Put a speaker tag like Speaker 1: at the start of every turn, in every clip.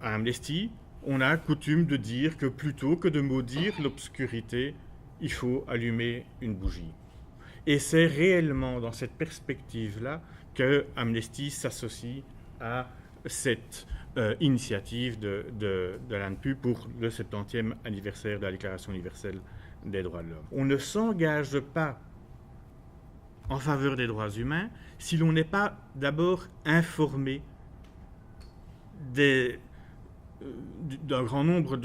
Speaker 1: à Amnesty, on a coutume de dire que plutôt que de maudire l'obscurité, il faut allumer une bougie. Et c'est réellement dans cette perspective-là que Amnesty s'associe à cette initiative de l'ANPU pour le 70e anniversaire de la Déclaration universelle des droits de l'homme. On ne s'engage pas en faveur des droits humains si l'on n'est pas d'abord informé d'un grand nombre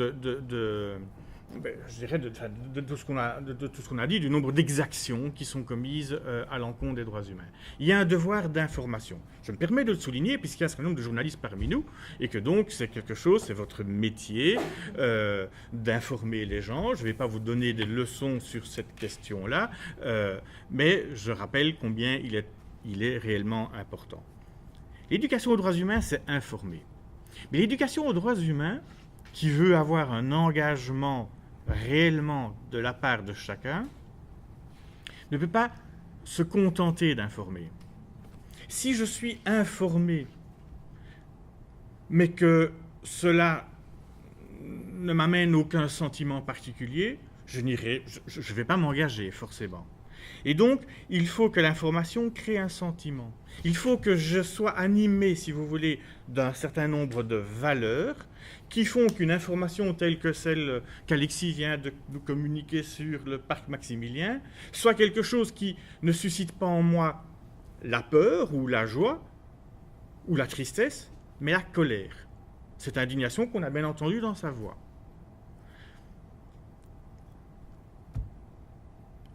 Speaker 1: je dirais de tout ce qu'on a dit, du nombre d'exactions qui sont commises à l'encontre des droits humains. Il y a un devoir d'information. Je me permets de le souligner puisqu'il y a un certain nombre de journalistes parmi nous et que donc c'est quelque chose, c'est votre métier d'informer les gens. Je ne vais pas vous donner des leçons sur cette question-là, mais je rappelle combien il est réellement important. L'éducation aux droits humains, c'est informer. Mais l'éducation aux droits humains, qui veut avoir un engagement réellement de la part de chacun, ne peut pas se contenter d'informer. Si je suis informé, mais que cela ne m'amène aucun sentiment particulier, je ne vais pas m'engager forcément. Et donc, il faut que l'information crée un sentiment. Il faut que je sois animé, si vous voulez, d'un certain nombre de valeurs qui font qu'une information telle que celle qu'Alexis vient de nous communiquer sur le parc Maximilien soit quelque chose qui ne suscite pas en moi la peur ou la joie ou la tristesse, mais la colère. Cette indignation qu'on a bien entendue dans sa voix.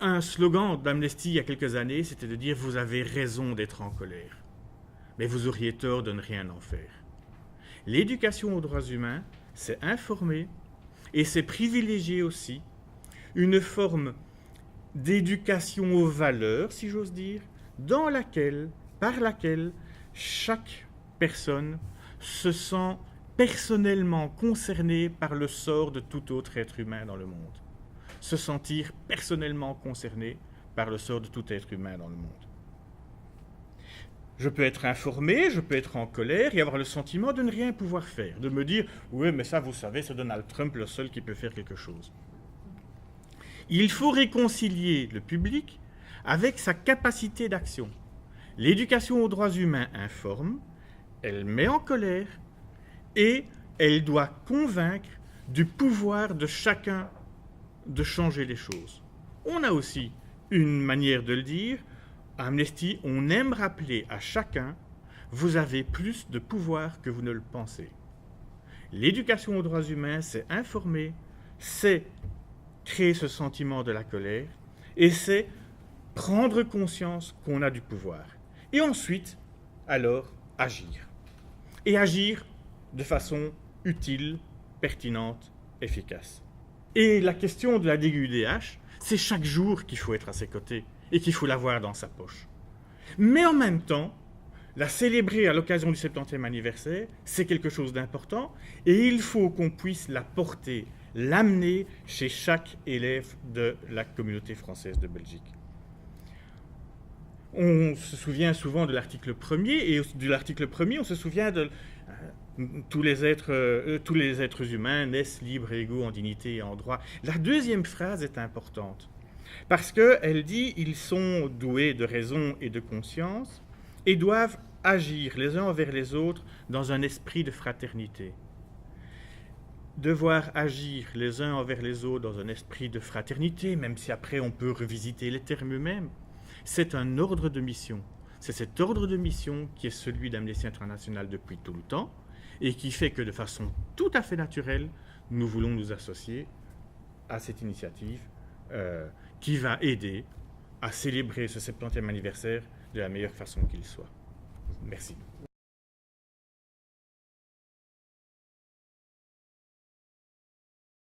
Speaker 1: Un slogan d'Amnesty il y a quelques années, c'était de dire « Vous avez raison d'être en colère, mais vous auriez tort de ne rien en faire ». L'éducation aux droits humains, c'est informer et c'est privilégier aussi une forme d'éducation aux valeurs, si j'ose dire, par laquelle chaque personne se sent personnellement concernée par le sort de tout autre être humain dans le monde. Se sentir personnellement concerné par le sort de tout être humain dans le monde. Je peux être informé, je peux être en colère et avoir le sentiment de ne rien pouvoir faire, de me dire « Oui, mais ça, vous savez, c'est Donald Trump le seul qui peut faire quelque chose. » Il faut réconcilier le public avec sa capacité d'action. L'éducation aux droits humains informe, elle met en colère et elle doit convaincre du pouvoir de chacun de changer les choses. On a aussi une manière de le dire. À Amnesty, on aime rappeler à chacun « Vous avez plus de pouvoir que vous ne le pensez ». L'éducation aux droits humains, c'est informer, c'est créer ce sentiment de la colère et c'est prendre conscience qu'on a du pouvoir. Et ensuite, alors, agir. Et agir de façon utile, pertinente, efficace. Et la question de la DGUDH, c'est chaque jour qu'il faut être à ses côtés et qu'il faut l'avoir dans sa poche. Mais en même temps, la célébrer à l'occasion du 70e anniversaire, c'est quelque chose d'important et il faut qu'on puisse la porter, l'amener chez chaque élève de la communauté française de Belgique. On se souvient souvent de l'article 1er et de l'article 1er, on se souvient de tous les êtres humains naissent libres et égaux en dignité et en droit. La deuxième phrase est importante parce qu'elle dit « Ils sont doués de raison et de conscience et doivent agir les uns envers les autres dans un esprit de fraternité. » Devoir agir les uns envers les autres dans un esprit de fraternité, même si après on peut revisiter les termes eux-mêmes, c'est un ordre de mission. C'est cet ordre de mission qui est celui d'Amnesty International depuis tout le temps et qui fait que de façon tout à fait naturelle, nous voulons nous associer à cette initiative qui va aider à célébrer ce 70e anniversaire de la meilleure façon qu'il soit. Merci.